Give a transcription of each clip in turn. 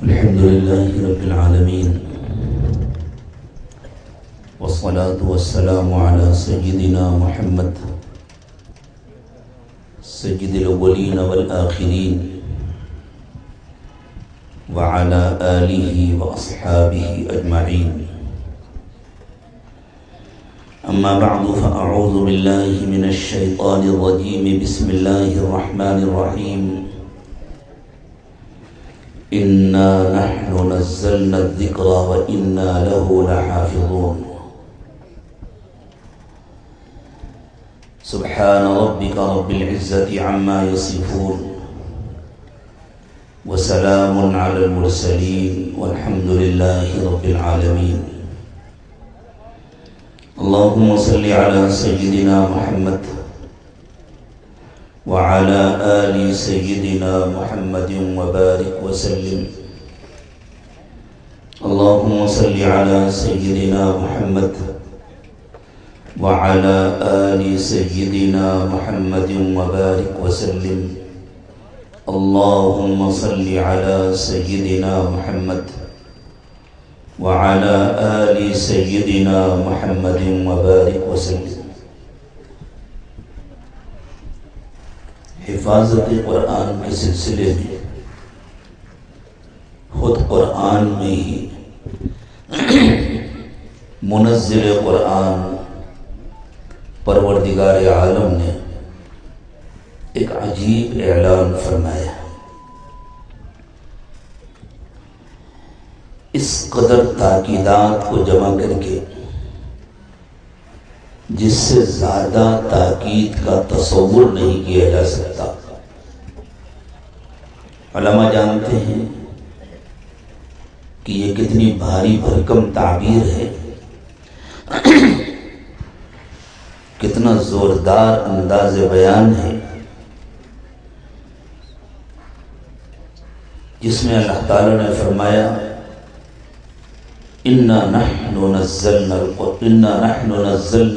الحمد لله رب العالمين، والصلاة والسلام على سيدنا محمد سيد الأولين والآخرين وعلى آله وأصحابه أجمعين. أما بعد فأعوذ بالله من الشيطان الرجيم. بسم الله الرحمن الرحيم. إنا نحن نزلنا الذكر وإنا له لحافظون. سبحان ربك رب العزة عما يصفون، وسلام على المرسلين، والحمد لله رب العالمين. اللهم صل على سيدنا محمد وعلى آل سيدنا محمد وبارك وسلم. اللهم صل على سيدنا محمد وعلى آل سيدنا محمد وبارك وسلم. اللهم صل على سيدنا محمد وعلى آل سيدنا محمد وبارك وسلم. حفاظت قرآن کے سلسلے میں خود قرآن میں ہی منزل قرآن پروردگار عالم نے ایک عجیب اعلان فرمایا. اس قدر تاکیدات کو جمع کر کے جس سے زیادہ تاکید کا تصور نہیں کیا جا سکتا. علماء جانتے ہیں کہ یہ کتنی بھاری بھرکم تعبیر ہے، کتنا زوردار انداز بیان ہے، جس میں اللہ تعالی نے فرمایا اِنَّا نَحْنُ نَزَّلْنَا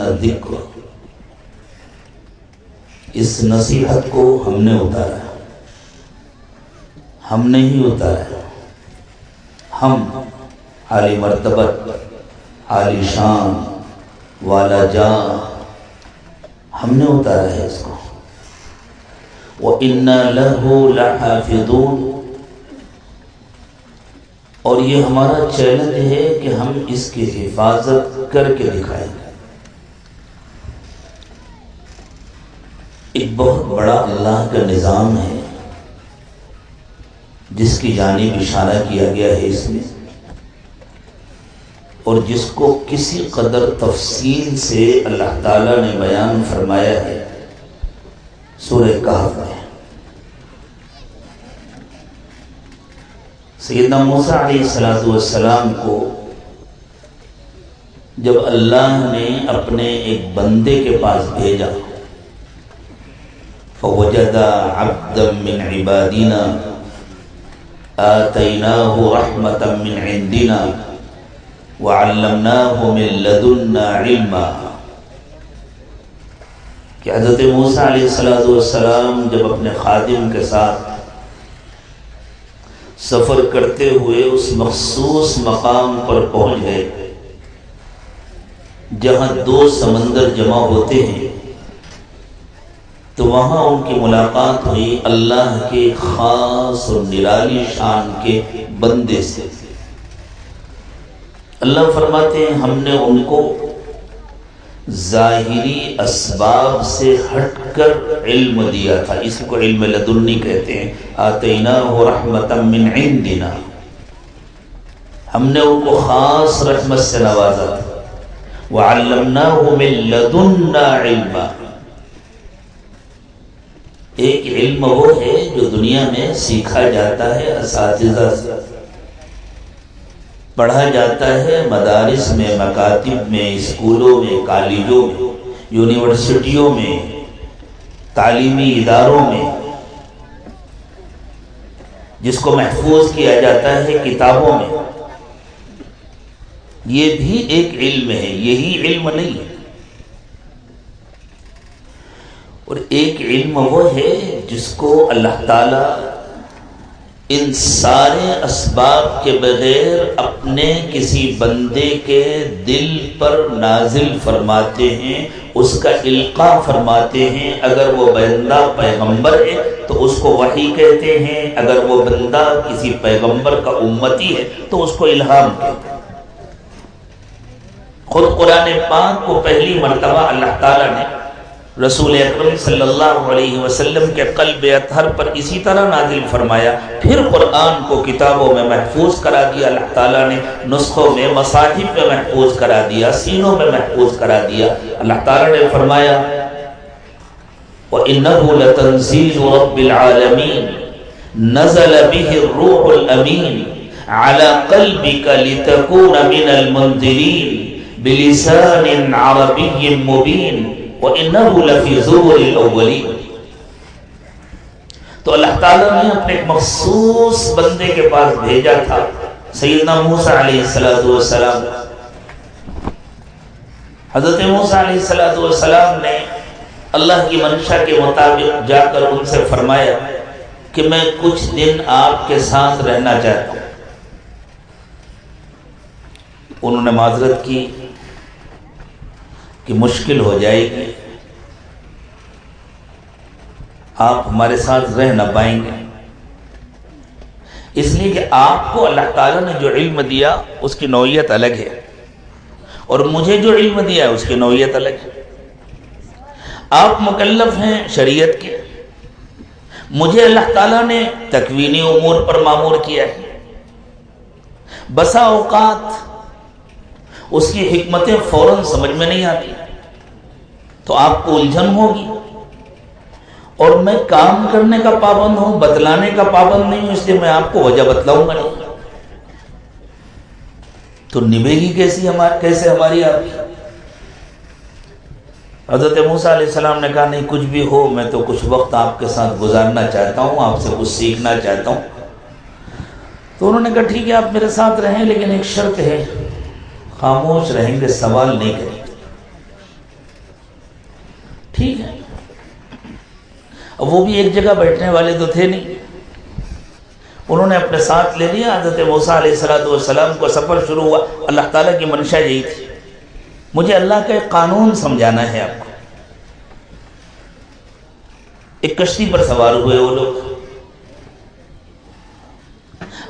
الذِّكْرَ. اس نصیحت کو ہم نے اتارا، ہم نے ہی اتارا. ہم عالی مرتبت، عالی شان، والا جان، ہم نے اتارا ہے اس کو. وَإِنَّا لَهُ لَحَافِظُونَ. اور یہ ہمارا چیلنج ہے کہ ہم اس کی حفاظت کر کے دکھائیں گے. ایک بہت بڑا اللہ کا نظام ہے جس کی جانب اشارہ کیا گیا ہے اس میں، اور جس کو کسی قدر تفصیل سے اللہ تعالی نے بیان فرمایا ہے سورہ کہف میں. سیدنا موسیٰ علیہ السلام کو جب اللہ نے اپنے ایک بندے کے پاس بھیجا، فَوَجَدَ عَبْدًا مِّنْ عِبَادِنَا آتَيْنَاهُ رَحْمَةً مِّنْ عِنْدِنَا وَعَلَّمْنَاهُ مِنْ لَدُنَّا عِلْمًا. کہ حضرت موسیٰ علیہ السلام جب اپنے خادم کے ساتھ سفر کرتے ہوئے اس مخصوص مقام پر پہنچ گئے جہاں دو سمندر جمع ہوتے ہیں، تو وہاں ان کی ملاقات ہوئی اللہ کے خاص اور نرالی شان کے بندے سے. اللہ فرماتے ہیں ہم نے ان کو ظاہری اسباب سے ہٹ کر علم دیا تھا. اس کو علم لدنی کہتے ہیں. آتیناہ رحمۃ من عندنا. ہم نے ان کو خاص رحمت سے نوازا تھا. وعلمناہ من لدنا علما. ایک علم وہ ہے جو دنیا میں سیکھا جاتا ہے، اساتذہ سے پڑھا جاتا ہے، مدارس میں، مکاتب میں، اسکولوں میں، کالجوں میں، یونیورسٹیوں میں، تعلیمی اداروں میں، جس کو محفوظ کیا جاتا ہے کتابوں میں. یہ بھی ایک علم ہے، یہی علم نہیں ہے. اور ایک علم وہ ہے جس کو اللہ تعالی ان سارے اسباب کے بغیر اپنے کسی بندے کے دل پر نازل فرماتے ہیں، اس کا القاء فرماتے ہیں۔ اگر وہ بندہ پیغمبر ہے تو اس کو وحی کہتے ہیں، اگر وہ بندہ کسی پیغمبر کا امتی ہے تو اس کو الہام کہتے ہیں۔ خود قرآن پاک کو پہلی مرتبہ اللہ تعالیٰ نے رسول اکرم صلی اللہ علیہ وسلم کے قلب اطہر پر اسی طرح نازل فرمایا، پھر قرآن کو کتابوں میں محفوظ کرا دیا اللہ تعالیٰ نے، نسخوں میں مصاحف میں محفوظ کرا دیا، سینوں میں محفوظ کرا دیا۔ اللہ تعالیٰ نے فرمایا وَإِنَّهُ لَتَنزِيلُ رَبِّ الْعَالَمِينَ نَزَلَ بِهِ الرُّوحُ الْأَمِينُ عَلَى قَلْبِكَ لِتَكُونَ مِنَ الْمُنذِرِينَ بِلِسَانٍ عَرَبِيٍّ مُبِينٍ وَإِنَّهُ لَفِي زُبُرِ الْأَوَّلِينَ۔ تو اللہ تعالیٰ نے اپنے ایک مخصوص بندے کے پاس بھیجا تھا، سیدنا موسیٰ علیہ السلام۔ حضرت موسیٰ علیہ السلام نے اللہ کی منشا کے مطابق جا کر ان سے فرمایا کہ میں کچھ دن آپ کے ساتھ رہنا چاہتا ہوں۔ انہوں نے معذرت کی کہ مشکل ہو جائے گی، آپ ہمارے ساتھ رہ نہ پائیں گے، اس لیے کہ آپ کو اللہ تعالیٰ نے جو علم دیا اس کی نوعیت الگ ہے، اور مجھے جو علم دیا ہے اس کی نوعیت الگ ہے۔ آپ مکلف ہیں شریعت کے، مجھے اللہ تعالیٰ نے تکوینی امور پر مامور کیا ہے۔ بسا اوقات اس کی حکمتیں فوراً سمجھ میں نہیں آتی تو آپ کو الجھن ہوگی، اور میں کام کرنے کا پابند ہوں، بتلانے کا پابند نہیں ہوں، اس لیے میں آپ کو وجہ بتلاؤں گا نہیں، تو نبھے گی کیسے ہماری آپ کی؟ حضرت موسیٰ علیہ السلام نے کہا نہیں، کچھ بھی ہو میں تو کچھ وقت آپ کے ساتھ گزارنا چاہتا ہوں، آپ سے کچھ سیکھنا چاہتا ہوں۔ تو انہوں نے کہا ٹھیک ہے آپ میرے ساتھ رہیں، لیکن ایک شرط ہے، خاموش رہیں گے، سوال نہیں کریں گے۔ ٹھیک ہے، اب وہ بھی ایک جگہ بیٹھنے والے تو تھے نہیں، انہوں نے اپنے ساتھ لے لیا حضرت موسیٰ علیہ السلام کو۔ سفر شروع ہوا، اللہ تعالیٰ کی منشا یہی تھی، مجھے اللہ کا ایک قانون سمجھانا ہے آپ کو۔ ایک کشتی پر سوار ہوئے وہ لوگ،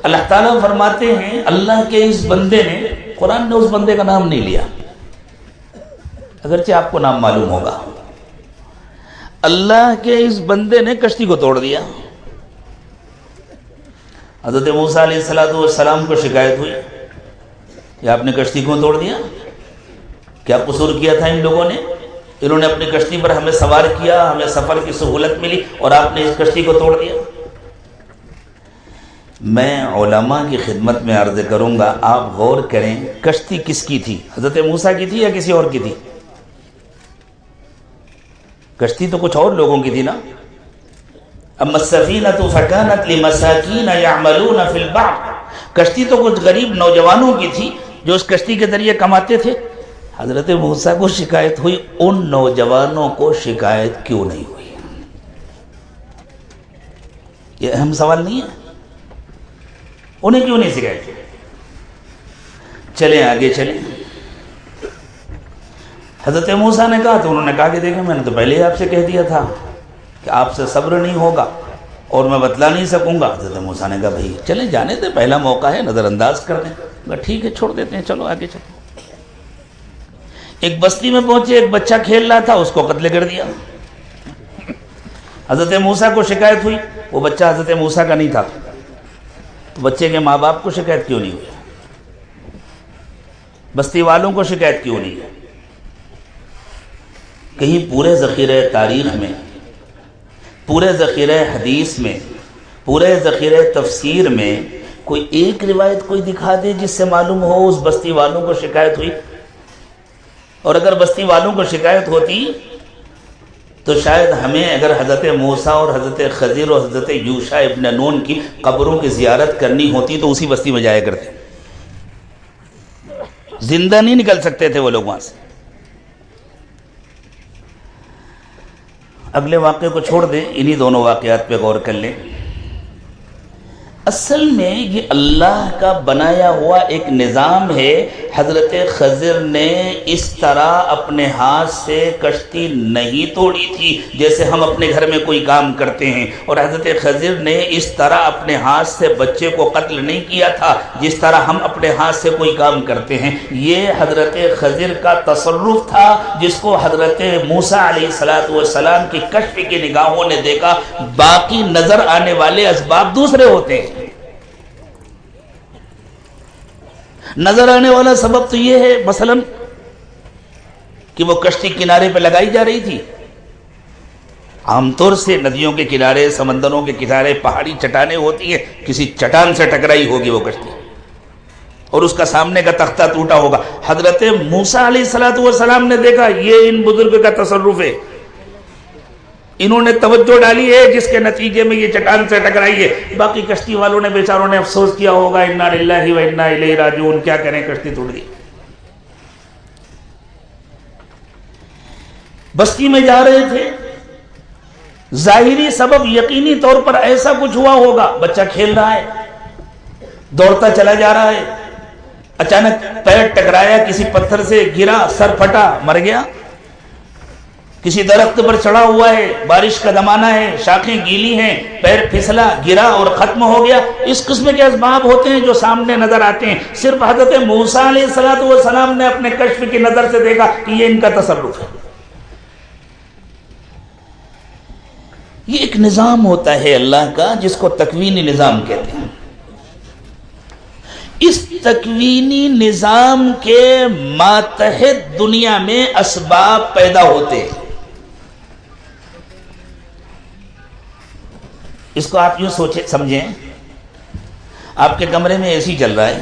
اللہ تعالیٰ فرماتے ہیں اللہ کے اس بندے نے، قرآن نے اس بندے کا نام نہیں لیا اگرچہ آپ کو نام معلوم ہوگا، اللہ کے اس بندے نے کشتی کو توڑ دیا۔ حضرت موسیٰ علیہ السلام کو شکایت ہوئی کہ آپ نے کشتی کیوں توڑ دیا؟ کیا قصور کیا تھا ان لوگوں نے؟ انہوں نے اپنی کشتی پر ہمیں سوار کیا، ہمیں سفر کی سہولت ملی، اور آپ نے اس کشتی کو توڑ دیا۔ میں علماء کی خدمت میں عرض کروں گا، آپ غور کریں کشتی کس کی تھی؟ حضرت موسیٰ کی تھی یا کسی اور کی تھی؟ کشتی تو کچھ اور لوگوں کی تھی نا۔ اما السفینۃ فکانت لمساکین یعملون فی البحر، کشتی تو کچھ غریب نوجوانوں کی تھی جو اس کشتی کے ذریعے کماتے تھے۔ حضرت موسیٰ کو شکایت ہوئی، ان نوجوانوں کو شکایت کیوں نہیں ہوئی؟ یہ اہم سوال نہیں ہے؟ انہیں کیوں نہیں شکایت؟ چلیں آگے چلیں۔ حضرت موسیٰ نے کہا تو انہوں نے کہا کہ دیکھیں میں نے تو پہلے ہی آپ سے کہہ دیا تھا کہ آپ سے صبر نہیں ہوگا اور میں بتلا نہیں سکوں گا۔ حضرت موسیٰ نے کہا بھائی چلیں جانے دیں، پہلا موقع ہے، نظر انداز کر دیں۔ ٹھیک ہے چھوڑ دیتے ہیں، چلو آگے چلو۔ ایک بستی میں پہنچے، ایک بچہ کھیل رہا تھا، اس کو قتل کر دیا۔ حضرت موسیٰ کو شکایت ہوئی، وہ بچہ حضرت موسیٰ کا نہیں تھا، تو بچے کے ماں باپ کو شکایت کیوں نہیں ہوئی؟ بستی والوں کو شکایت کیوں نہیں ہے؟ کہیں پورے ذخیرہ تاریخ میں، پورے ذخیرہ حدیث میں، پورے ذخیرہ تفسیر میں کوئی ایک روایت کوئی دکھا دے جس سے معلوم ہو اس بستی والوں کو شکایت ہوئی؟ اور اگر بستی والوں کو شکایت ہوتی تو شاید ہمیں اگر حضرت موسیٰ اور حضرت خضر اور حضرت یوشع ابن نون کی قبروں کی زیارت کرنی ہوتی تو اسی بستی میں جایا کرتے، زندہ نہیں نکل سکتے تھے وہ لوگ وہاں سے۔ اگلے واقعے کو چھوڑ دیں، انہی دونوں واقعات پہ غور کر لیں۔ اصل میں یہ اللہ کا بنایا ہوا ایک نظام ہے۔ حضرت خضر نے اس طرح اپنے ہاتھ سے کشتی نہیں توڑی تھی جیسے ہم اپنے گھر میں کوئی کام کرتے ہیں، اور حضرت خضر نے اس طرح اپنے ہاتھ سے بچے کو قتل نہیں کیا تھا جس طرح ہم اپنے ہاتھ سے کوئی کام کرتے ہیں۔ یہ حضرت خضر کا تصرف تھا جس کو حضرت موسیٰ علیہ السلام کی کشف کی نگاہوں نے دیکھا۔ باقی نظر آنے والے اسباب دوسرے ہوتے ہیں۔ نظر آنے والا سبب تو یہ ہے مثلا کہ وہ کشتی کنارے پہ لگائی جا رہی تھی۔ عام طور سے ندیوں کے کنارے، سمندروں کے کنارے پہاڑی چٹانیں ہوتی ہیں، کسی چٹان سے ٹکرائی ہوگی وہ کشتی اور اس کا سامنے کا تختہ ٹوٹا ہوگا۔ حضرت موسیٰ علیہ السلام نے دیکھا یہ ان بزرگ کا تصرف ہے، انہوں نے توجہ ڈالی ہے جس کے نتیجے میں یہ چٹان سے ٹکرائی ہے۔ باقی کشتی والوں نے بیچاروں نے افسوس کیا ہوگا، انا للہ و انا الیہ راجعون، کیا کریں کشتی ٹوٹ گئی۔ بستی میں جا رہے تھے، ظاہری سبب یقینی طور پر ایسا کچھ ہوا ہوگا، بچہ کھیل رہا ہے، دوڑتا چلا جا رہا ہے، اچانک پیر ٹکرایا کسی پتھر سے، گرا، سر پھٹا، مر گیا۔ کسی درخت پر چڑھا ہوا ہے، بارش کا زمانہ ہے، شاخیں گیلی ہیں، پیر پھسلا، گرا اور ختم ہو گیا۔ اس قسم کے اسباب ہوتے ہیں جو سامنے نظر آتے ہیں۔ صرف حضرت موسیٰ علیہ السلام نے اپنے کشف کی نظر سے دیکھا کہ یہ ان کا تصرف ہے۔ یہ ایک نظام ہوتا ہے اللہ کا جس کو تکوینی نظام کہتے ہیں۔ اس تکوینی نظام کے ماتحت دنیا میں اسباب پیدا ہوتے ہیں۔ اس کو آپ یوں سمجھیں، آپ کے کمرے میں اے سی چل رہا ہے،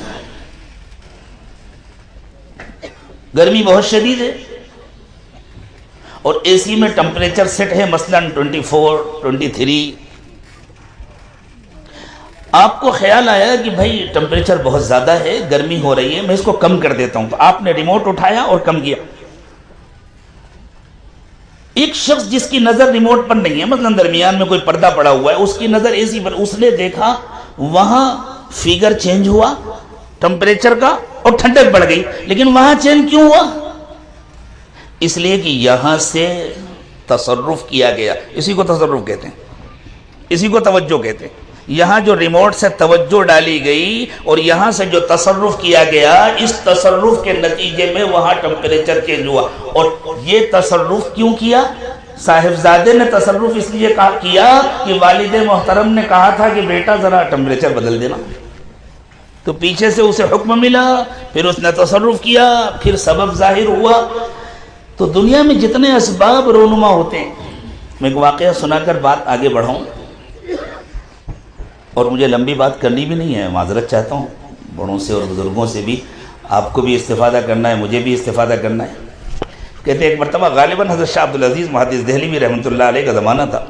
گرمی بہت شدید ہے اور اے سی میں ٹمپریچر سیٹ ہے مثلا 24 23۔ آپ کو خیال آیا کہ بھائی ٹمپریچر بہت زیادہ ہے، گرمی ہو رہی ہے، میں اس کو کم کر دیتا ہوں، تو آپ نے ریموٹ اٹھایا اور کم کیا۔ ایک شخص جس کی نظر ریموٹ پر نہیں ہے، مثلا درمیان میں کوئی پردہ پڑا ہوا ہے، اس کی نظر اے سی پر، اس نے دیکھا وہاں فیگر چینج ہوا ٹمپریچر کا اور ٹھنڈک بڑھ گئی، لیکن وہاں چینج کیوں ہوا؟ اس لیے کہ یہاں سے تصرف کیا گیا۔ اسی کو تصرف کہتے ہیں، اسی کو توجہ کہتے ہیں۔ یہاں جو ریموٹ سے توجہ ڈالی گئی اور یہاں سے جو تصرف کیا گیا، اس تصرف کے نتیجے میں وہاں ٹمپریچر چینج ہوا۔ اور یہ تصرف کیوں کیا؟ صاحبزادے نے تصرف اس لیے کیا کہ والد محترم نے کہا تھا کہ بیٹا ذرا ٹمپریچر بدل دینا، تو پیچھے سے اسے حکم ملا، پھر اس نے تصرف کیا، پھر سبب ظاہر ہوا۔ تو دنیا میں جتنے اسباب رونما ہوتے ہیں، میں ایک واقعہ سنا کر بات آگے بڑھاؤں، اور مجھے لمبی بات کرنی بھی نہیں ہے، معذرت چاہتا ہوں بڑوں سے اور بزرگوں سے بھی، آپ کو بھی استفادہ کرنا ہے، مجھے بھی استفادہ کرنا ہے۔ کہتے ہیں ایک مرتبہ غالباً حضرت شاہ عبدالعزیز محدث دہلوی رحمۃ اللہ علیہ کا زمانہ تھا،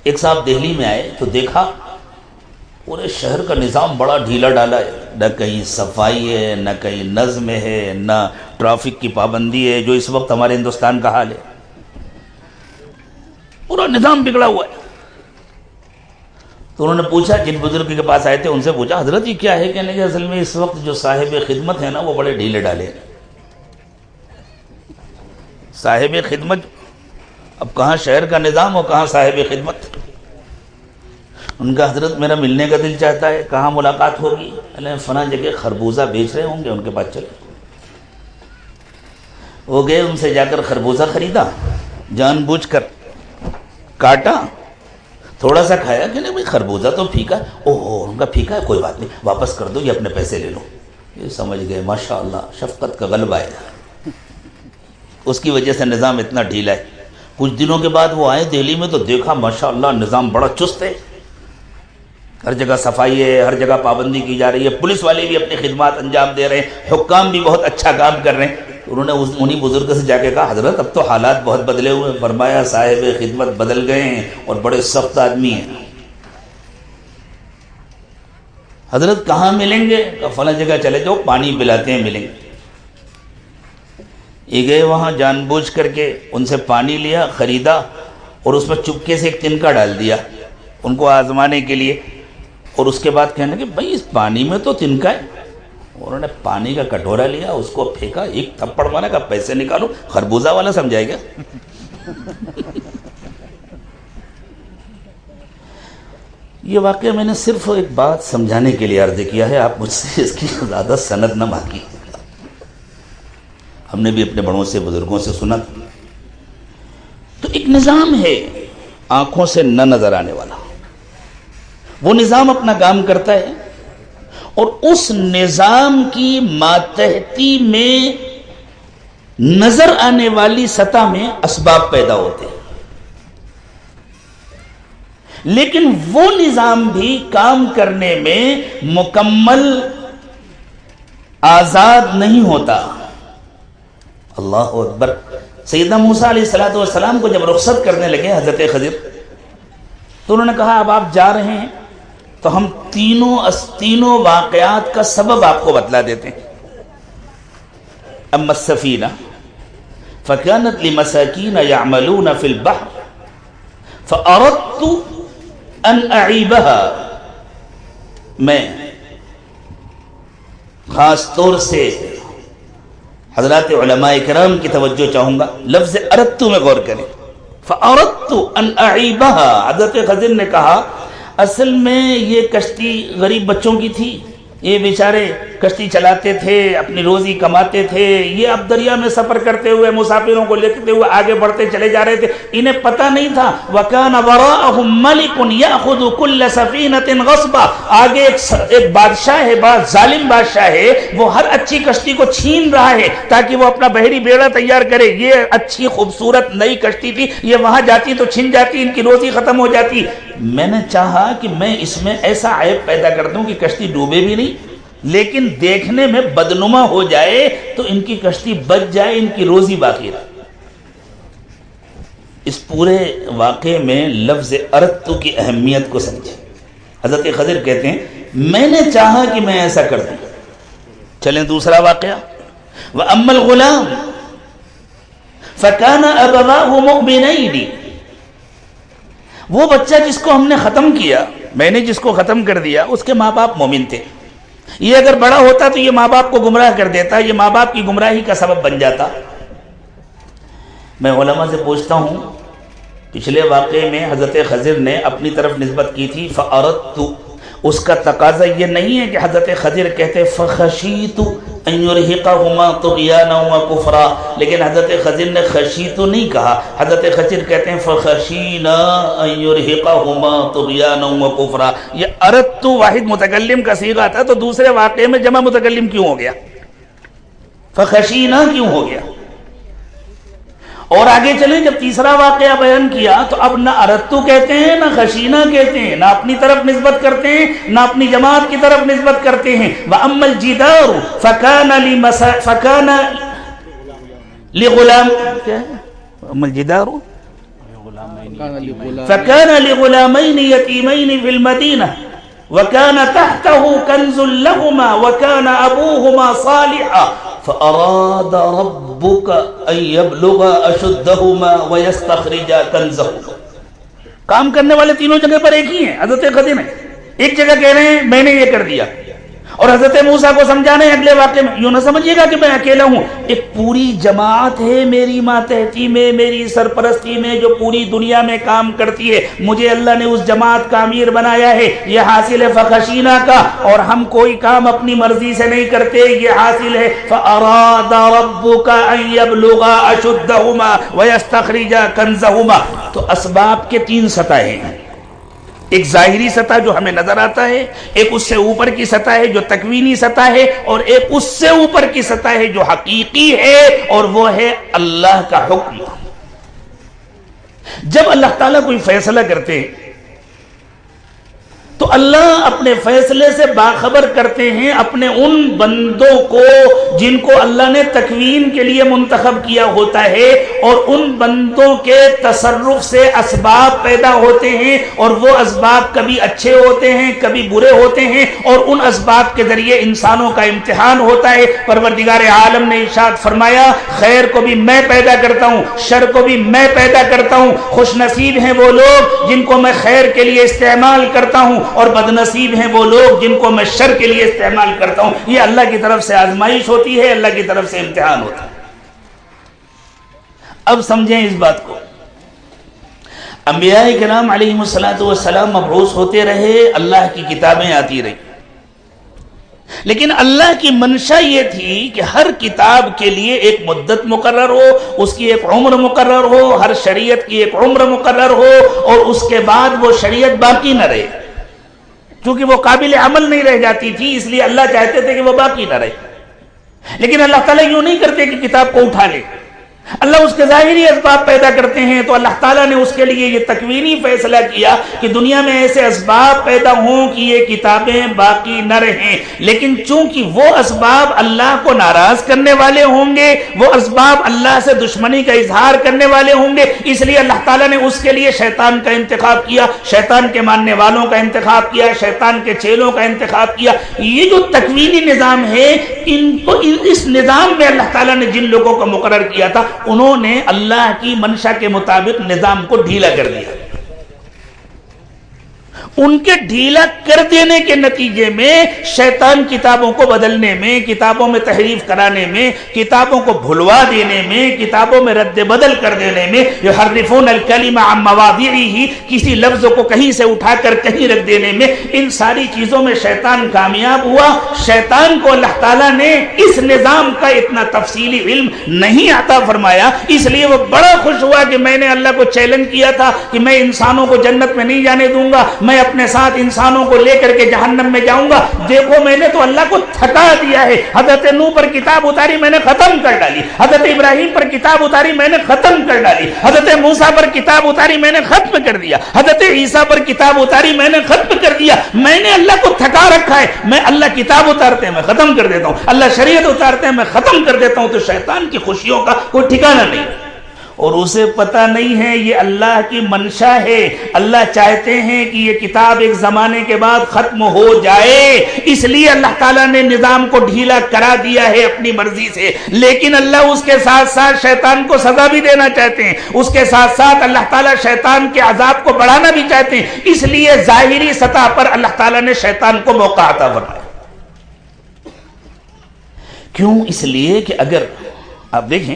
ایک صاحب دہلی میں آئے تو دیکھا پورے شہر کا نظام بڑا ڈھیلا ڈالا ہے، نہ کہیں صفائی ہے، نہ کہیں نظم ہے، نہ ٹریفک کی پابندی ہے، جو اس وقت ہمارے ہندوستان کا حال ہے، پورا نظام بگڑا ہوا ہے۔ تو انہوں نے پوچھا، جن بزرگ کے پاس آئے تھے ان سے پوچھا، حضرت یہ کیا ہے؟ کہنے کہ اصل میں اس وقت جو صاحب خدمت ہے نا وہ بڑے ڈھیلے ڈالے ہیں۔ صاحب خدمت، اب کہاں شہر کا نظام اور کہاں صاحب خدمت؟ ان کا حضرت میرا ملنے کا دل چاہتا ہے، کہاں ملاقات ہوگی؟ فلاں جگہ خربوزہ بیچ رہے ہوں گے، ان کے پاس چلے۔ وہ گئے، ان سے جا کر خربوزہ خریدا، جان بوجھ کر کاٹا، تھوڑا سا کھایا کہ نہیں بھائی خربوزہ تو پھیکا ہے، اوہ ان کا پھیکا ہے، کوئی بات نہیں واپس کر دو، یہ اپنے پیسے لے لو۔ یہ سمجھ گئے ماشاءاللہ شفقت کا غلبہ ہے، اس کی وجہ سے نظام اتنا ڈھیلا ہے۔ کچھ دنوں کے بعد وہ آئے دہلی میں تو دیکھا ماشاءاللہ نظام بڑا چست ہے، ہر جگہ صفائی ہے، ہر جگہ پابندی کی جا رہی ہے، پولیس والے بھی اپنی خدمات انجام دے رہے ہیں، حکام بھی بہت اچھا کام کر رہے ہیں۔ انہوں نے انہی بزرگ سے جا کے کہا، حضرت اب تو حالات بہت بدلے ہوئے ہیں۔ فرمایا صاحب خدمت بدل گئے ہیں اور بڑے سخت آدمی ہیں۔ حضرت کہاں ملیں گے؟ فلاں جگہ چلے جاؤ، پانی پلاتے ہیں، ملیں گے۔ یہ گئے وہاں، جان بوجھ کر کے ان سے پانی لیا، خریدا اور اس میں چپکے سے ایک تنکا ڈال دیا ان کو آزمانے کے لیے۔ اور اس کے بعد کہنے کہ بھائی اس پانی میں تو تنکا ہے. انہوں نے پانی کا کٹورا لیا, اس کو پھینکا, ایک تھپڑ مارا, کہ پیسے نکالو. خربوزہ والا سمجھائے گا. یہ واقعہ میں نے صرف ایک بات سمجھانے کے لیے عرض کیا ہے, آپ مجھ سے اس کی زیادہ سند نہ مانگی. ہم نے بھی اپنے بڑوں سے, بزرگوں سے سنا. تو ایک نظام ہے آنکھوں سے نہ نظر آنے والا, وہ نظام اپنا کام کرتا ہے, اور اس نظام کی ماتحتی میں نظر آنے والی سطح میں اسباب پیدا ہوتے ہیں. لیکن وہ نظام بھی کام کرنے میں مکمل آزاد نہیں ہوتا. اللہ اکبر. سیدنا موسیٰ علیہ السلام کو جب رخصت کرنے لگے حضرت خضر, تو انہوں نے کہا اب آپ جا رہے ہیں تو ہم تینوں واقعات کا سبب آپ کو بتلا دیتے ہیں. اما السفینہ فکانت لمساکین یعملون فی البحر فاردت ان اعیبها. میں خاص طور سے حضرات علماء کرام کی توجہ چاہوں گا, لفظ اردت میں غور کریں. فاردت ان اعیبها, حضرت خضر نے کہا اصل میں یہ کشتی غریب بچوں کی تھی, یہ بیچارے کشتی چلاتے تھے, اپنی روزی کماتے تھے, یہ اب دریا میں سفر کرتے ہوئے مسافروں کو لیتے ہوئے آگے بڑھتے چلے جا رہے تھے, انہیں پتہ نہیں تھا. وَكَانَ وَرَاءَهُمْ مَلِكٌ يَأْخُذُ كُلَّ سَفِينَةٍ غَصْبًا. آگے ایک بادشاہ ہے, بہت ظالم بادشاہ ہے, وہ ہر اچھی کشتی کو چھین رہا ہے تاکہ وہ اپنا بحری بیڑا تیار کرے. یہ اچھی خوبصورت نئی کشتی تھی, یہ وہاں جاتی تو چھن جاتی, ان کی روزی ختم ہو جاتی. میں نے چاہا کہ میں اس میں ایسا عیب پیدا کر دوں کہ کشتی ڈوبے بھی نہیں, لیکن دیکھنے میں بدنما ہو جائے تو ان کی کشتی بچ جائے, ان کی روزی باقی رہے. اس پورے واقعے میں لفظ اردت کی اہمیت کو سمجھیں. حضرت خضر کہتے ہیں میں نے چاہا کہ میں ایسا کر دوں. چلیں دوسرا واقعہ. وَأَمَّا الْغُلَامُ فَكَانَ أَبَوَاهُ مُؤْمِنَيْنِ. وہ بچہ جس کو ہم نے ختم کیا, میں نے جس کو ختم کر دیا, اس کے ماں باپ مومن تھے. یہ اگر بڑا ہوتا تو یہ ماں باپ کو گمراہ کر دیتا, یہ ماں باپ کی گمراہی کا سبب بن جاتا. میں علماء سے پوچھتا ہوں, پچھلے واقعے میں حضرت خضر نے اپنی طرف نسبت کی تھی فَأَرَدْتُ, اس کا تقاضا یہ نہیں ہے کہ حضرت خضر کہتے فَخَشِيتُ أَن يُرْهِقَهُمَا طُغْيَانًا وَكُفْرًا, لیکن حضرت خضر نے خشیتو نہیں کہا. حضرت خضر کہتے ہیں فَخَشِينَا أَن يُرْهِقَهُمَا طُغْيَانًا وَكُفْرًا. یہ اردت واحد متکلم کا صیغہ تھا, تو دوسرے واقعے میں جمع متکلم کیوں ہو گیا؟ فَخَشِينَا کیوں ہو گیا؟ اور آگے چلیں, جب تیسرا واقعہ بیان کیا تو اب نہ اردتو کہتے ہیں, نہ خشینہ کہتے ہیں, نہ اپنی طرف نسبت کرتے ہیں, نہ اپنی جماعت کی طرف نسبت کرتے ہیں. وَأَمَّا الْجِدَارُ فَكَانَ لِغُلَامَيْنِ يَتِيمَيْنِ فِي الْمَدِينَةِ وَكَانَ تَحْتَهُ كَنْزٌ لَهُمَا وَكَانَ أَبُوهُمَا صَالِحًا فَأَرَادَ رَبُّكَ أَن يَبْلُغَا أَشُدَّهُمَا وَيَسْتَخْرِجَا كَنْزَهُمَا. کام کرنے والے تینوں جگہ پر ایک ہی ہیں. حضرت خضر ہیں, ایک جگہ کہہ رہے ہیں میں نے یہ کر دیا, اور حضرت موسیٰ کو سمجھانے اگلے واقعے میں. یوں نہ سمجھیے گا کہ میں اکیلا ہوں, ایک پوری جماعت ہے میری ماتحتی میں, میری سرپرستی میں, جو پوری دنیا میں کام کرتی ہے. مجھے اللہ نے اس جماعت کا امیر بنایا ہے, یہ حاصل ہے فخشینہ کا. اور ہم کوئی کام اپنی مرضی سے نہیں کرتے, یہ حاصل ہے فَأَرَادَ رَبُّكَ أَن يَبْلُغَا أَشُدَّهُمَا وَيَسْتَخْرِجَا كَنْزَهُمَا. تو اسباب کے تین سطحیں ہیں. ایک ظاہری سطح جو ہمیں نظر آتا ہے, ایک اس سے اوپر کی سطح ہے جو تکوینی سطح ہے, اور ایک اس سے اوپر کی سطح ہے جو حقیقی ہے, اور وہ ہے اللہ کا حکم. جب اللہ تعالیٰ کوئی فیصلہ کرتے ہیں تو اللہ اپنے فیصلے سے باخبر کرتے ہیں اپنے ان بندوں کو جن کو اللہ نے تکوین کے لیے منتخب کیا ہوتا ہے, اور ان بندوں کے تصرف سے اسباب پیدا ہوتے ہیں, اور وہ اسباب کبھی اچھے ہوتے ہیں کبھی برے ہوتے ہیں, اور ان اسباب کے ذریعے انسانوں کا امتحان ہوتا ہے. پروردگار عالم نے ارشاد فرمایا خیر کو بھی میں پیدا کرتا ہوں, شر کو بھی میں پیدا کرتا ہوں. خوش نصیب ہیں وہ لوگ جن کو میں خیر کے لیے استعمال کرتا ہوں, اور بدنصیب ہیں وہ لوگ جن کو میں شر کے لیے استعمال کرتا ہوں. یہ اللہ کی طرف سے آزمائش ہوتی ہے, اللہ کی طرف سے امتحان ہوتا ہے. اب سمجھیں اس بات کو. انبیاء کرام علیہم السلام مبعوث ہوتے رہے, اللہ کی کتابیں آتی رہی, لیکن اللہ کی منشا یہ تھی کہ ہر کتاب کے لیے ایک مدت مقرر ہو, اس کی ایک عمر مقرر ہو, ہر شریعت کی ایک عمر مقرر ہو, اور اس کے بعد وہ شریعت باقی نہ رہے. چونکہ وہ قابل عمل نہیں رہ جاتی تھی, اس لیے اللہ چاہتے تھے کہ وہ باقی نہ رہے. لیکن اللہ تعالیٰ یوں نہیں کرتے کہ کتاب کو اٹھا لے. اللہ اس کے ظاہری اسباب پیدا کرتے ہیں. تو اللہ تعالیٰ نے اس کے لیے یہ تکوینی فیصلہ کیا کہ دنیا میں ایسے اسباب پیدا ہوں کہ یہ کتابیں باقی نہ رہیں. لیکن چونکہ وہ اسباب اللہ کو ناراض کرنے والے ہوں گے, وہ اسباب اللہ سے دشمنی کا اظہار کرنے والے ہوں گے, اس لیے اللہ تعالیٰ نے اس کے لیے شیطان کا انتخاب کیا, شیطان کے ماننے والوں کا انتخاب کیا, شیطان کے چیلوں کا انتخاب کیا. یہ جو تکوینی نظام ہے, اس نظام میں اللہ تعالیٰ نے جن لوگوں کو مقرر کیا تھا انہوں نے اللہ کی منشا کے مطابق نظام کو ڈھیلا کر دیا. ان کے ڈھیلا کر دینے کے نتیجے میں شیطان کتابوں کو بدلنے میں, کتابوں میں تحریف کرانے میں, کتابوں کو بھلوا دینے میں, کتابوں میں رد بدل کر دینے میں, یحرفون الکلم عن مواضعہ, کسی لفظ کو کہیں سے اٹھا کر کہیں رکھ دینے میں, ان ساری چیزوں میں شیطان کامیاب ہوا. شیطان کو اللہ تعالیٰ نے اس نظام کا اتنا تفصیلی علم نہیں عطا فرمایا, اس لیے وہ بڑا خوش ہوا کہ میں نے اللہ کو چیلنج کیا تھا کہ میں انسانوں کو جنت میں نہیں جانے دوں گا, میں اپنے ساتھ انسانوں کو لے کر کے جہنم میں جاؤں گا. دیکھو میں نے تو اللہ کو تھکا دیا ہے. حضرت نوح پر کتاب اتاری, میں نے ختم کر ڈالی. حضرت ابراہیم پر کتاب اتاری, میں نے ختم کر ڈالی. حضرت موسیٰ پر کتاب اتاری, میں نے ختم کر دیا. حضرت عیسیٰ پر کتاب اتاری, میں نے ختم کر دیا. میں نے اللہ کو تھکا رکھا ہے. میں اللہ کتاب اتارتے ہیں میں ختم کر دیتا ہوں, اللہ شریعت اتارتے ہیں میں ختم کر دیتا ہوں. تو شیطان کی خوشیوں کا کوئی ٹھکانہ نہیں, اور اسے پتہ نہیں ہے یہ اللہ کی منشا ہے. اللہ چاہتے ہیں کہ یہ کتاب ایک زمانے کے بعد ختم ہو جائے, اس لیے اللہ تعالیٰ نے نظام کو ڈھیلا کرا دیا ہے اپنی مرضی سے. لیکن اللہ اس کے ساتھ ساتھ شیطان کو سزا بھی دینا چاہتے ہیں, اس کے ساتھ ساتھ اللہ تعالیٰ شیطان کے عذاب کو بڑھانا بھی چاہتے ہیں. اس لیے ظاہری سطح پر اللہ تعالیٰ نے شیطان کو موقع عطا فرمایا. کیوں؟ اس لیے کہ اگر آپ دیکھیں,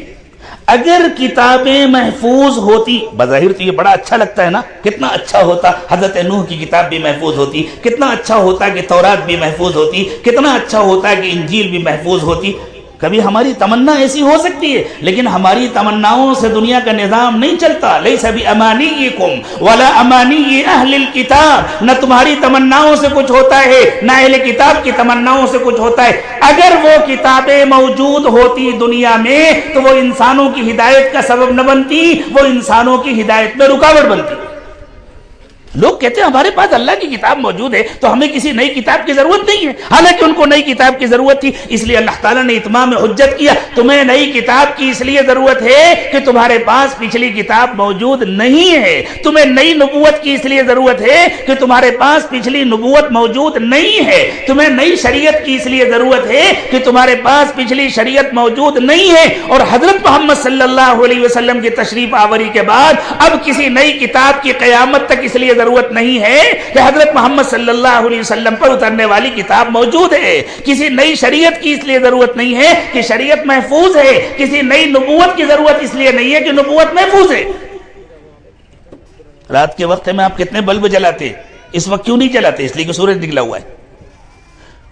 اگر کتابیں محفوظ ہوتی, بظاہر تو یہ بڑا اچھا لگتا ہے نا, کتنا اچھا ہوتا حضرت نوح کی کتاب بھی محفوظ ہوتی, کتنا اچھا ہوتا کہ تورات بھی محفوظ ہوتی, کتنا اچھا ہوتا کہ انجیل بھی محفوظ ہوتی. کبھی ہماری تمنا ایسی ہو سکتی ہے, لیکن ہماری تمناؤں سے دنیا کا نظام نہیں چلتا. لیس بامانیکم ولا امانی اہل الکتاب, نہ تمہاری تمناؤں سے کچھ ہوتا ہے نہ اہل کتاب کی تمناؤں سے کچھ ہوتا ہے. اگر وہ کتابیں موجود ہوتی دنیا میں تو وہ انسانوں کی ہدایت کا سبب نہ بنتی, وہ انسانوں کی ہدایت میں رکاوٹ بنتی. لوگ کہتے ہیں ہمارے پاس اللہ کی کتاب موجود ہے تو ہمیں کسی نئی کتاب کی ضرورت نہیں ہے, حالانکہ ان کو نئی کتاب کی ضرورت تھی. اس لیے اللہ تعالیٰ نے اتمام حجت کیا, تمہیں نئی کتاب کی اس لیے ضرورت ہے کہ تمہارے پاس پچھلی کتاب موجود نہیں ہے. تمہیں نئی نبوت کی اس لیے ضرورت ہے کہ تمہارے پاس پچھلی نبوت موجود نہیں ہے. تمہیں نئی شریعت کی اس لیے ضرورت ہے کہ تمہارے پاس پچھلی شریعت موجود نہیں ہے. اور حضرت محمد صلی اللہ علیہ وسلم کی تشریف آوری کے بعد اب کسی نئی کتاب کی قیامت تک اس لیے ضرورت نہیں ہے کہ حضرت محمد صلی اللہ علیہ وسلم پر اترنے والی کتاب موجود ہے. کسی نئی شریعت کی اس لیے ضرورت نہیں ہے کہ شریعت محفوظ ہے. کسی نئی نبوت کی ضرورت اس لیے نہیں ہے کہ نبوت محفوظ ہے. رات کے وقت میں آپ کتنے بلب جلاتے, اس وقت کیوں نہیں جلاتے؟ اس لیے کہ سورج نکلا ہوا ہے,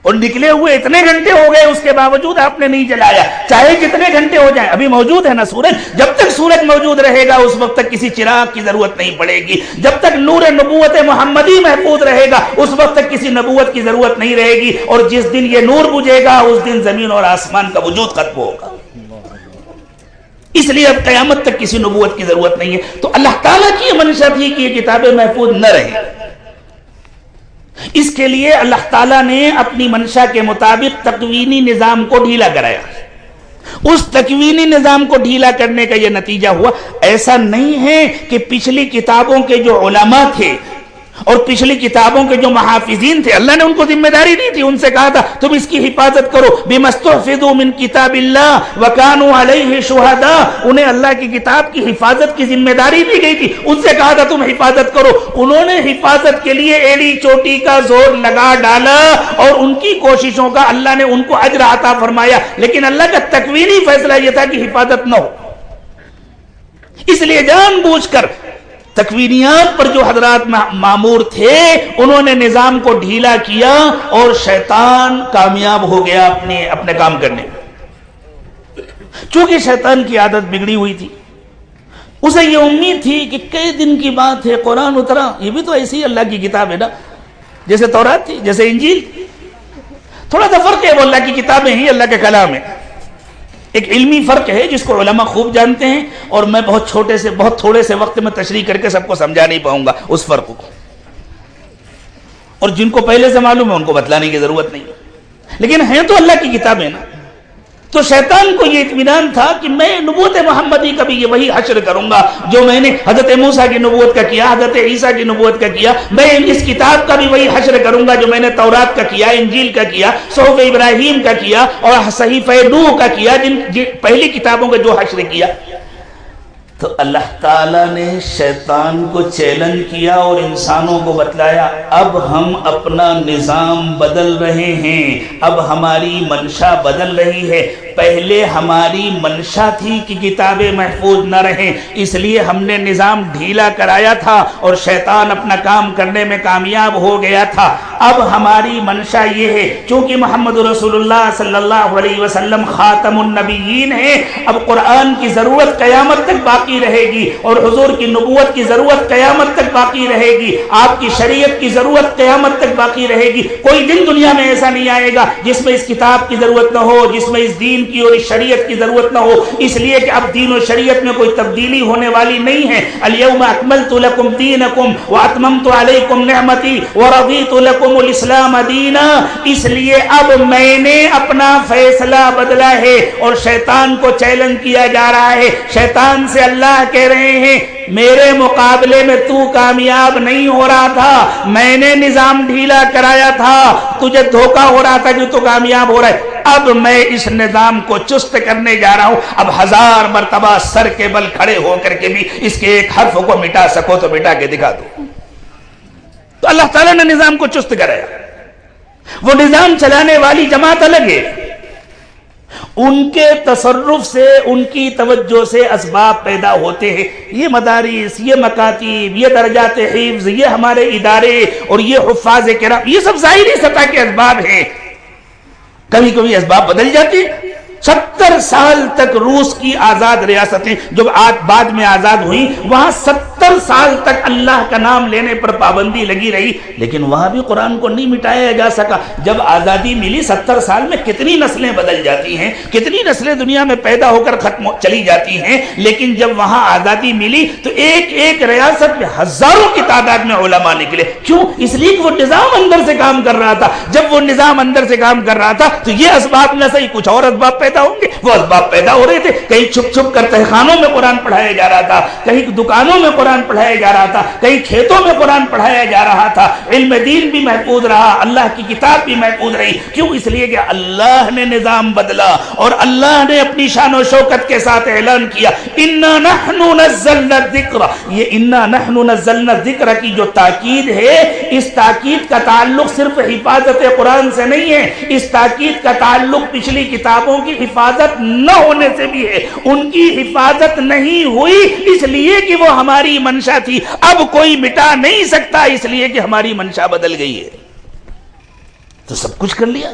اور نکلے ہوئے اتنے گھنٹے ہو گئے اس کے باوجود آپ نے نہیں جلایا. چاہے جتنے گھنٹے ہو جائیں, ابھی موجود ہے نا سورج. جب تک سورج موجود رہے گا اس وقت تک کسی چراغ کی ضرورت نہیں پڑے گی. جب تک نور نبوت محمدی محفوظ رہے گا اس وقت تک کسی نبوت کی ضرورت نہیں رہے گی. اور جس دن یہ نور بجھے گا اس دن زمین اور آسمان کا وجود ختم ہوگا. اس لیے اب قیامت تک کسی نبوت کی ضرورت نہیں ہے. تو اللہ تعالیٰ کی منشا تھی کہ یہ کتابیں محفوظ نہ رہیں. اس کے لیے اللہ تعالیٰ نے اپنی منشا کے مطابق تکوینی نظام کو ڈھیلا کرایا. اس تکوینی نظام کو ڈھیلا کرنے کا یہ نتیجہ ہوا. ایسا نہیں ہے کہ پچھلی کتابوں کے جو علماء تھے اور پچھلی کتابوں کے جو محافظین تھے اللہ نے ان کو ذمہ داری دی تھی، ان سے کہا تھا تم اس کی حفاظت کرو، بِمَسْتُحْفِظُوا مِن کتاب اللہ وَكَانُوا عَلَيْهِ شُهَدَاء، انہیں اللہ کی کتاب کی حفاظت کی ذمہ داری دی گئی تھی، ان سے کہا تھا تم حفاظت کرو، انہوں نے حفاظت کے لیے ایڑی چوٹی کا زور لگا ڈالا اور ان کی کوششوں کا اللہ نے ان کو اجر عطا فرمایا، لیکن اللہ کا تکوینی فیصلہ یہ تھا کہ حفاظت نہ ہو، اس لیے جان بوجھ کر تکوینیات پر جو حضرات مامور تھے انہوں نے نظام کو ڈھیلا کیا اور شیطان کامیاب ہو گیا اپنے کام کرنے میں۔ چونکہ شیطان کی عادت بگڑی ہوئی تھی، اسے یہ امید تھی کہ کئی دن کی بات ہے قرآن اترا، یہ بھی تو ایسی اللہ کی کتاب ہے نا، جیسے تورات تھی، جیسے انجیل، تھوڑا سا فرق ہے، وہ اللہ کی کتابیں ہی اللہ کے کلام ہے، ایک علمی فرق ہے جس کو علماء خوب جانتے ہیں، اور میں بہت تھوڑے سے وقت میں تشریح کر کے سب کو سمجھا نہیں پاؤں گا اس فرق کو، اور جن کو پہلے سے معلوم ہے ان کو بتلانے کی ضرورت نہیں، لیکن ہیں تو اللہ کی کتابیں نا۔ تو شیطان کو یہ اطمینان تھا کہ میں نبوت محمدی کا بھی یہ وہی حشر کروں گا جو میں نے حضرت موسیٰ کی نبوت کا کیا، حضرت عیسیٰ کی نبوت کا کیا، میں اس کتاب کا بھی وہی حشر کروں گا جو میں نے تورات کا کیا، انجیل کا کیا، صحف ابراہیم کا کیا اور صحیفہ نوح کا کیا، جن پہلی کتابوں کا جو حشر کیا۔ تو اللہ تعالیٰ نے شیطان کو چیلنج کیا اور انسانوں کو بتلایا اب ہم اپنا نظام بدل رہے ہیں، اب ہماری منشا بدل رہی ہے، پہلے ہماری منشا تھی کہ کتابیں محفوظ نہ رہیں، اس لیے ہم نے نظام ڈھیلا کرایا تھا اور شیطان اپنا کام کرنے میں کامیاب ہو گیا تھا، اب ہماری منشا یہ ہے چونکہ محمد رسول اللہ صلی اللہ علیہ وسلم خاتم النبیین ہے، اب قرآن کی ضرورت قیامت تک باقی رہے گی اور حضور کی نبوت کی ضرورت قیامت تک باقی رہے گی، آپ کی شریعت کی ضرورت قیامت تک باقی رہے گی، کوئی دن دنیا میں ایسا نہیں آئے گا جس میں اس کتاب کی ضرورت نہ ہو، جس میں اس دین کی اور اس شریعت کی ضرورت نہ ہو، اس لیے کہ اب دین و شریعت میں کوئی تبدیلی ہونے والی نہیں ہے۔ الیوم اکملت لکم دینکم واتممت علیکم نعمتی ورضیت لکم الاسلام دینا، اس لیے اب میں نے اپنا فیصلہ بدلا ہے اور شیطان کو چیلنج کیا جا رہا ہے، شیطان سے اللہ کہہ رہے ہیں میرے مقابلے میں تو کامیاب نہیں ہو رہا تھا، میں نے نظام ڈھیلا کرایا تھا، تجھے دھوکہ ہو رہا تھا کہ تو کامیاب ہو رہا ہے، اب میں اس نظام کو چست کرنے جا رہا ہوں، اب 1000 مرتبہ سر کے بل کھڑے ہو کر کے بھی اس کے ایک حرف کو مٹا سکو تو مٹا کے دکھا دو۔ تو اللہ تعالیٰ نے نظام کو چست کرایا، وہ نظام چلانے والی جماعت الگ ہے، ان کے تصرف سے ان کی توجہ سے اسباب پیدا ہوتے ہیں، یہ مدارس، یہ مکاتب، یہ درجات حفظ، یہ ہمارے ادارے اور یہ حفاظ کرام، یہ سب ظاہری سطح کے اسباب ہیں، کبھی کبھی اسباب بدل جاتے ہیں۔ 70 سال تک روس کی آزاد ریاستیں جو بعد میں آزاد ہوئی، وہاں 70 سال تک اللہ کا نام لینے پر پابندی لگی رہی، لیکن وہاں بھی قرآن کو نہیں مٹایا جا سکا۔ جب آزادی ملی 70 سال میں کتنی نسلیں بدل جاتی ہیں، کتنی نسلیں دنیا میں پیدا ہو کر ختم چلی جاتی ہیں، لیکن جب وہاں آزادی ملی تو ایک ایک ریاست میں ہزاروں کی تعداد میں علماء نکلے، کیوں؟ اس لیے کہ وہ نظام اندر سے کام کر رہا تھا، جب وہ نظام اندر سے کام کر رہا تھا تو یہ اسباب نہ صحیح کچھ اور اسباب پیدا ہوں گے، وہ اسباب پیدا ہو رہے تھے، کہیں چھپ چھپ کر تہخانوں میں قرآن پڑھایا جا رہا تھا، کہیں دکانوں میں قرآن پڑھایا جا رہا تھا، کہیں کھیتوں میں قرآن پڑھایا جا رہا تھا، علم دین بھی محفوظ رہا، اللہ کی کتاب بھی محفوظ رہی، کیوں؟ اس لیے کہ اللہ نے نظام بدلا اور اللہ نے اپنی شان و شوکت کے ساتھ اعلان کیا انا نحن نزلنا الذکر، یہ انا نحن نزلنا الذکر کی جو تاکید ہے، اس تاکید کا تعلق صرف حفاظت قرآن سے نہیں ہے، اس تاکید کا تعلق پچھلی کتابوں کی حفاظت نہ ہونے سے بھی ہے، ان کی حفاظت نہیں ہوئی اس لیے کہ وہ ہماری منشا تھی، اب کوئی مٹا نہیں سکتا اس لیے کہ ہماری منشا بدل گئی ہے، تو سب کچھ کر لیا۔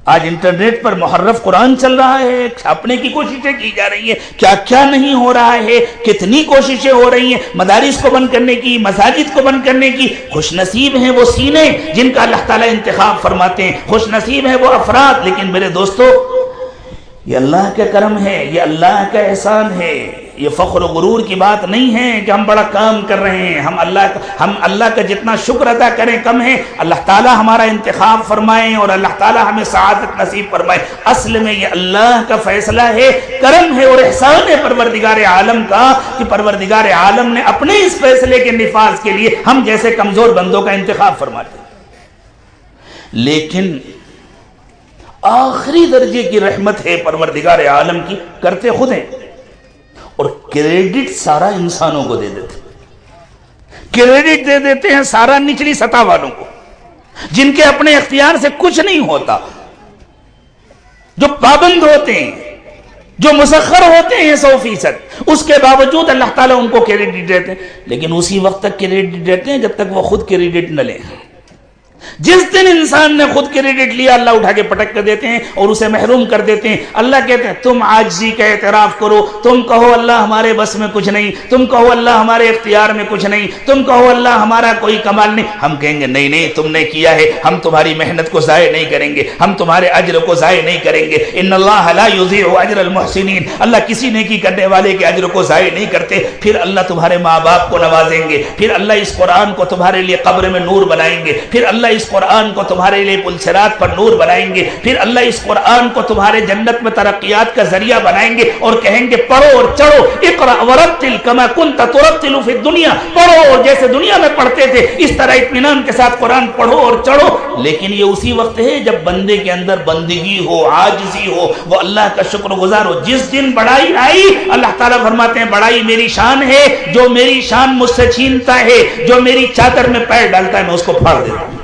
آج انٹرنیٹ پر محرف قرآن چل رہا ہے، چھاپنے کی کوششیں کی جا رہی ہیں، کیا کیا نہیں ہو رہا ہے، کتنی کوششیں ہو رہی ہیں مدارس کو بند کرنے کی، مساجد کو بند کرنے کی۔ خوش نصیب ہیں وہ سینے جن کا اللہ تعالیٰ انتخاب فرماتے ہیں، خوش نصیب ہیں وہ افراد، لیکن میرے دوستو یہ اللہ کا کرم ہے، یہ اللہ کا احسان ہے، یہ فخر و غرور کی بات نہیں ہے کہ ہم بڑا کام کر رہے ہیں، ہم اللہ کا جتنا شکر ادا کریں کم ہے۔ اللہ تعالیٰ ہمارا انتخاب فرمائیں اور اللہ تعالیٰ ہمیں سعادت نصیب فرمائے۔ اصل میں یہ اللہ کا فیصلہ ہے، کرم ہے اور احسان ہے پروردگار عالم کا کہ پروردگار عالم نے اپنے اس فیصلے کے نفاذ کے لیے ہم جیسے کمزور بندوں کا انتخاب فرماتے ہیں۔ لیکن آخری درجے کی رحمت ہے پروردگار عالم کی، کرتے خود ہیں اور کریڈٹ سارا انسانوں کو دے دیتے ہیں، کریڈٹ دے دیتے ہیں سارا نچلی سطح والوں کو، جن کے اپنے اختیار سے کچھ نہیں ہوتا، جو پابند ہوتے ہیں، جو مسخر ہوتے ہیں 100%، اس کے باوجود اللہ تعالیٰ ان کو کریڈٹ دیتے ہیں، لیکن اسی وقت تک کریڈٹ دیتے ہیں جب تک وہ خود کریڈٹ نہ لیں۔ جس دن انسان نے خود کریڈٹ لیا اللہ اٹھا کے پٹک کر دیتے ہیں اور اسے محروم کر دیتے ہیں۔ اللہ کہتے ہیں تم عاجزی کا اعتراف کرو، تم کہو اللہ ہمارے بس میں کچھ نہیں، تم کہو اللہ ہمارے اختیار میں کچھ نہیں، تم کہو اللہ ہمارا کوئی کمال نہیں۔ ہم کہیں گے نہیں نہیں تم نے کیا ہے، ہم تمہاری محنت کو ضائع نہیں کریں گے، ہم تمہارے اجر کو ضائع نہیں کریں گے۔ ان اللہ لا یضیع اجر المحسنین، اللہ کسی نیکی کرنے والے کے اجر کو ضائع نہیں کرتے۔ پھر اللہ تمہارے ماں باپ کو نوازیں گے، پھر اللہ اس قرآن کو تمہارے لیے قبر میں نور بنائیں گے، پھر اللہ اس قرآن کو تمہارے لیے پل صراط پر نور بنائیں گے، پھر اللہ اس قرآن کو تمہارے جنت میں ترقیات کا ذریعہ بنائیں گے اور کہیں گے پڑھو اور چڑھو، اقرأ ورتل کما کنت ترتل فی الدنیا، پڑھو اور جیسے دنیا میں پڑھتے تھے اس طرح اطمینان کے ساتھ قرآن پڑھو اور چڑھو۔ لیکن یہ اسی وقت ہے جب بندے کے اندر بندگی ہو، عاجزی ہو، وہ اللہ کا شکر گزار ہو۔ جس دن بڑائی آئی اللہ تعالیٰ فرماتے ہیں بڑائی میری شان ہے، جو میری شان مجھ سے چھینتا ہے، جو میری چادر میں پیر ڈالتا ہے میں اس کو پھاڑ دیتا ہوں۔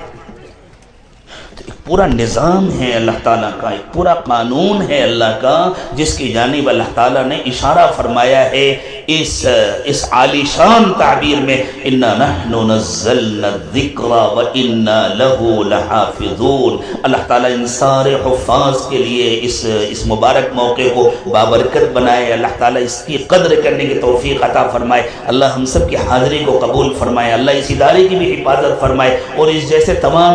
پورا نظام ہے اللہ تعالیٰ کا، ایک پورا قانون ہے اللہ کا جس کی جانب اللہ تعالیٰ نے اشارہ فرمایا ہے اس عالی شان تعبیر میں اِنَّا نَحْنُ نَزَّلْنَا الذِّكْرَ وَإِنَّا لَهُ لَحَافِظُونَ۔ اللہ تعالیٰ ان سارے حفاظ کے لیے اس مبارک موقع کو بابرکت بنائے، اللہ تعالیٰ اس کی قدر کرنے کی توفیق عطا فرمائے، اللہ ہم سب کی حاضری کو قبول فرمائے، اللہ اس ادارے کی بھی حفاظت فرمائے اور اس جیسے تمام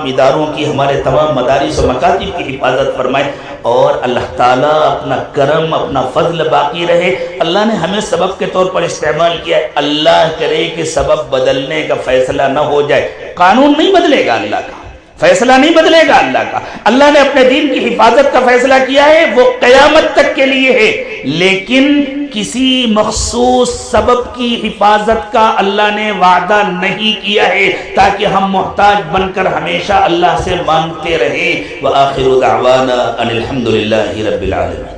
اداروں کی ہمارے تمام مدارس و مکاتب کی حفاظت فرمائے، اور اللہ تعالیٰ اپنا کرم اپنا فضل باقی رہے۔ اللہ نے ہمیں سبب کے طور پر استعمال کیا ہے، اللہ کرے کہ سبب بدلنے کا فیصلہ نہ ہو جائے، قانون نہیں بدلے گا اللہ کا، فیصلہ نہیں بدلے گا اللہ کا۔ اللہ نے اپنے دین کی حفاظت کا فیصلہ کیا ہے، وہ قیامت تک کے لیے ہے، لیکن کسی مخصوص سبب کی حفاظت کا اللہ نے وعدہ نہیں کیا ہے تاکہ ہم محتاج بن کر ہمیشہ اللہ سے مانگتے رہیں۔ وآخر دعوانا ان الحمد للہ رب العالمین۔